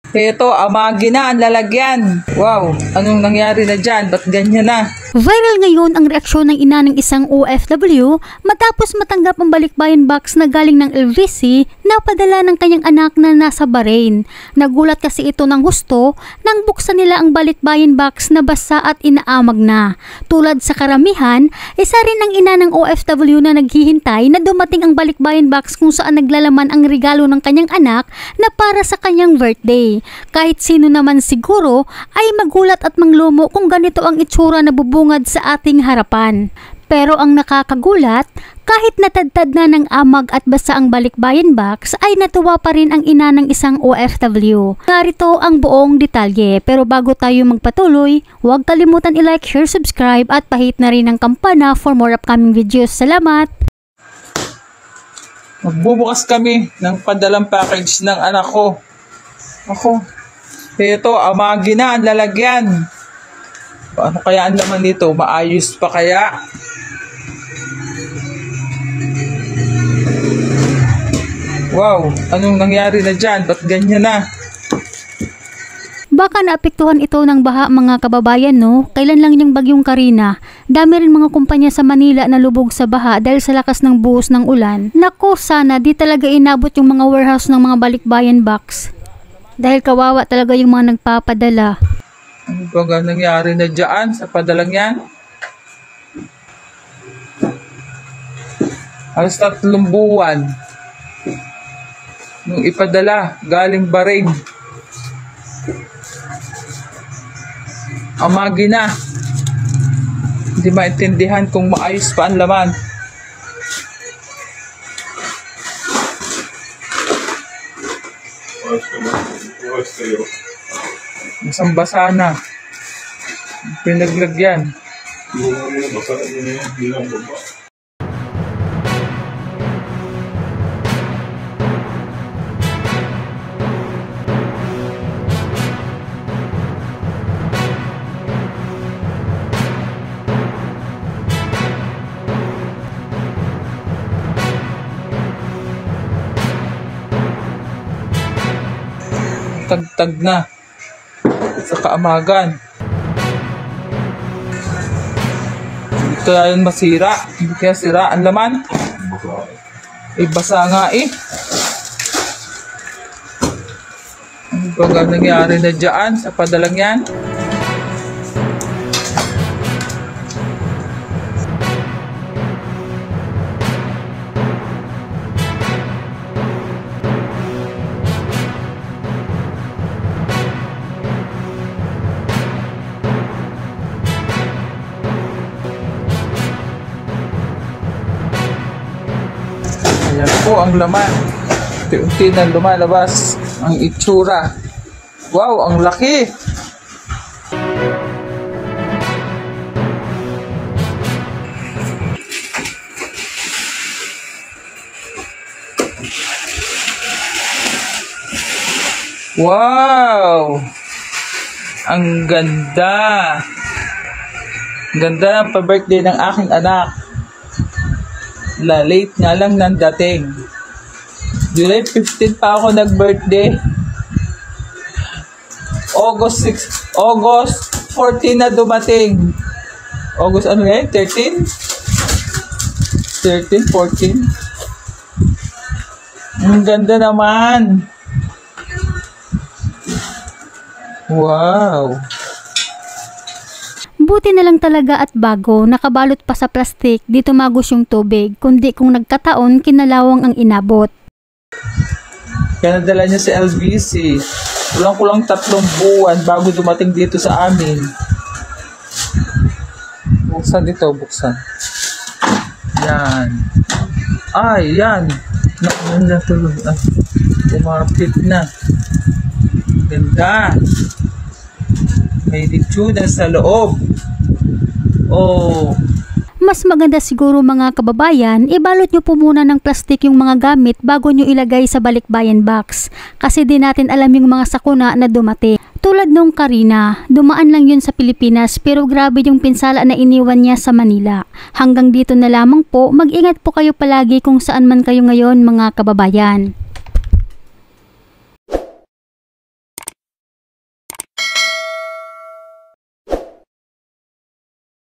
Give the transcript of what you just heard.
Ito, amagi na ang lalagyan. Wow, anong nangyari na dyan? Ba't ganyan na? Viral ngayon ang reaksyon ng ina ng isang OFW matapos matanggap ang balikbayan box na galing ng LVC na padala ng kanyang anak na nasa Bahrain. Nagulat kasi ito ng husto nang buksan nila ang balikbayan box na basa at inaamag na. Tulad sa karamihan, isa rin ang ina ng OFW na naghihintay na dumating ang balikbayan box kung saan naglalaman ang regalo ng kanyang anak na para sa kanyang birthday. Kahit sino naman siguro ay magulat at manglumo kung ganito ang itsura na bubungad sa ating harapan. Pero ang nakakagulat, kahit natadtad na ng amag at basa ang balikbayan box, ay natuwa pa rin ang ina ng isang OFW. Narito ang buong detalye, pero bago tayo magpatuloy, huwag kalimutan i-like, share, subscribe at pahit na rin ang kampana for more upcoming videos. Salamat! Magbubukas kami ng padalang package ng anak ko. Ako, ito, amagi na ang lalagyan. Ano kaya ang laman nito? Maayos pa kaya? Wow, anong nangyari na dyan? Ba't ganyan na? Baka naapektuhan ito ng baha mga kababayan, no? Kailan lang yung bagyong Karina? Dami rin mga kumpanya sa Manila na lubog sa baha dahil sa lakas ng buhos ng ulan. Nako, sana di talaga inabot yung mga warehouse ng mga balikbayan box. Dahil kawawa talaga yung mga nagpapadala. Ano ba nangyari na dyan sa padalang yan? Halos 3 buwan nung ipadala galing Bahrain. Amagi na. Hindi maintindihan kung maayos pa ang laman. Basang-basa na. Pinaglagyan. Tagtag na sa kaamagan. Hindi kaya yun masira. Hindi kaya sira ang laman. Basa nga eh. Ano ba nangyari na dyan sa padalang yan? Ayan po ang laman. Unti-unti na lumalabas ang itsura. Wow, ang laki! Wow! Ang ganda! Ganda ng pa-birthday ng aking anak. Late nga lang nang dating. July 15 pa ako nag-birthday. August 14 na dumating. August ano yan? 13? 13, 14. Ang ganda naman. Wow. Buti na lang talaga at bago, nakabalot pa sa plastik, di tumagos yung tubig, kundi kung nagkataon, kinalawang ang inabot. Kaya nadala niya sa LVC. Kulang-kulang 3 buwan bago dumating dito sa amin. Buksan dito, buksan. Yan. Ay, yan. Kumapit na. Ganda. May litsuna sa loob. Oh. Mas maganda siguro mga kababayan, ibalot nyo po muna ng plastik yung mga gamit bago nyo ilagay sa balikbayan box. Kasi di natin alam yung mga sakuna na dumating. Tulad nung Karina, dumaan lang yun sa Pilipinas pero grabe yung pinsala na iniwan niya sa Manila. Hanggang dito na lamang po, mag-ingat po kayo palagi kung saan man kayo ngayon mga kababayan.